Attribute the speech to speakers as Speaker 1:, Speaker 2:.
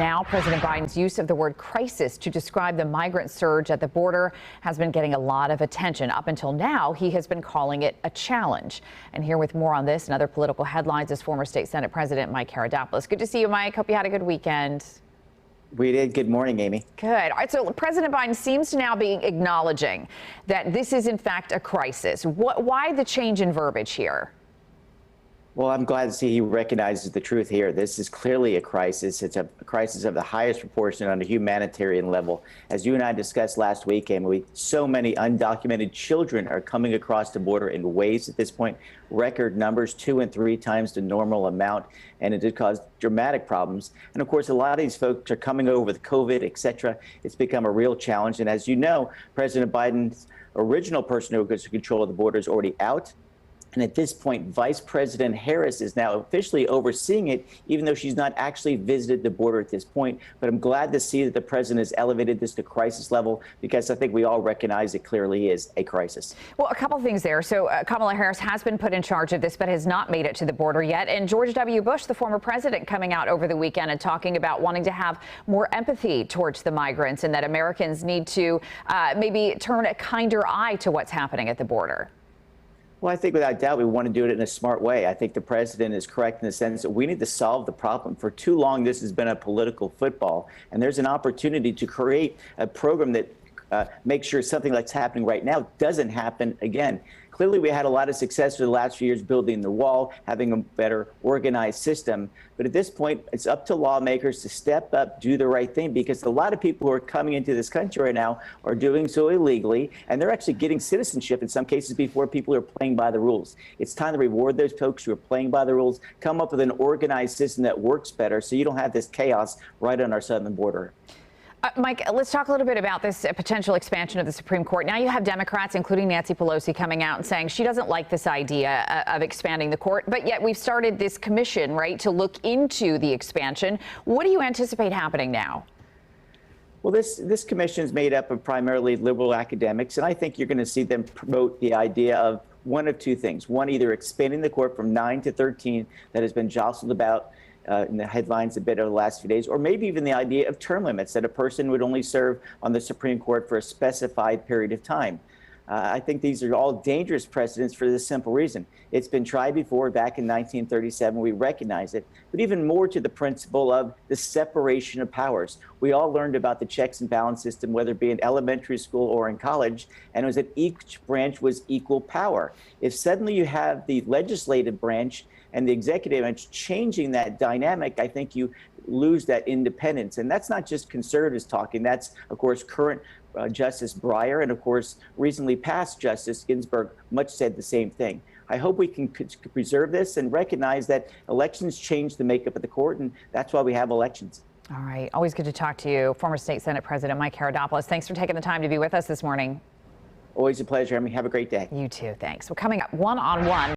Speaker 1: now. President Biden's use of the word crisis to describe the migrant surge at the border has been getting a lot of attention. Up until now, he has been calling it a challenge. And here with more on this and other political headlines is former State Senate President Mike Haridopolos. Good to see you, Mike. Hope you had a good weekend.
Speaker 2: We did. Good morning, Amy.
Speaker 1: Good. All right. So President Biden seems to now be acknowledging that this is, in fact, a crisis. Why the change in verbiage here?
Speaker 2: Well, I'm glad to see he recognizes the truth here. This is clearly a crisis. It's a crisis of the highest proportion on a humanitarian level. As you and I discussed last week, Amy, so many undocumented children are coming across the border in waves at this point, record numbers, 2 and 3 times the normal amount, and it did cause dramatic problems. And of course, a lot of these folks are coming over with COVID, et cetera. It's become a real challenge. And as you know, President Biden's original person who gets control of the border is already out. And at this point, Vice President Harris is now officially overseeing it, even though she's not actually visited the border at this point. But I'm glad to see that the president has elevated this to crisis level, because I think we all recognize it clearly is a crisis.
Speaker 1: Well, a couple of things there. So Kamala Harris has been put in charge of this, but has not made it to the border yet. And George W. Bush, the former president, coming out over the weekend and talking about wanting to have more empathy towards the migrants and that Americans need to maybe turn a kinder eye to what's happening at the border.
Speaker 2: Well, I think without doubt we want to do it in a smart way. I think the president is correct in the sense that we need to solve the problem. For too long, this has been a political football, and there's an opportunity to create a program that makes sure something that's happening right now doesn't happen again. Clearly, we had a lot of success for the last few years building the wall, having a better organized system. But at this point, it's up to lawmakers to step up, do the right thing, because a lot of people who are coming into this country right now are doing so illegally, and they're actually getting citizenship in some cases before people are playing by the rules. It's time to reward those folks who are playing by the rules, come up with an organized system that works better so you don't have this chaos right on our southern border.
Speaker 1: Mike, let's talk a little bit about this potential expansion of the Supreme Court. Now you have Democrats, including Nancy Pelosi, coming out and saying she doesn't like this idea of expanding the court. But yet we've started this commission, right, to look into the expansion. What do you anticipate happening now?
Speaker 2: Well, this commission is made up of primarily liberal academics, and I think you're going to see them promote the idea of one of two things. One, either expanding the court from 9 to 13 that has been jostled about in the headlines a bit over the last few days, or maybe even the idea of term limits, that a person would only serve on the Supreme Court for a specified period of time. I think these are all dangerous precedents for this simple reason. It's been tried before, back in 1937. We recognize it, but even more to the principle of the separation of powers. We all learned about the checks and balance system, whether it be in elementary school or in college, and it was that each branch was equal power. If suddenly you have the legislative branch and the executive branch changing that dynamic, I think you lose that independence. And that's not just conservatives talking. That's, of course, current Justice Breyer and, of course, recently passed Justice Ginsburg much said the same thing. I hope we can preserve this and recognize that elections change the makeup of the court, and that's why we have elections.
Speaker 1: All right. Always good to talk to you. Former State Senate President Mike Haridopolos, thanks for taking the time to be with us this morning.
Speaker 2: Always a pleasure. I mean, have a great day.
Speaker 1: You too. Thanks. Well, coming up, one-on-one.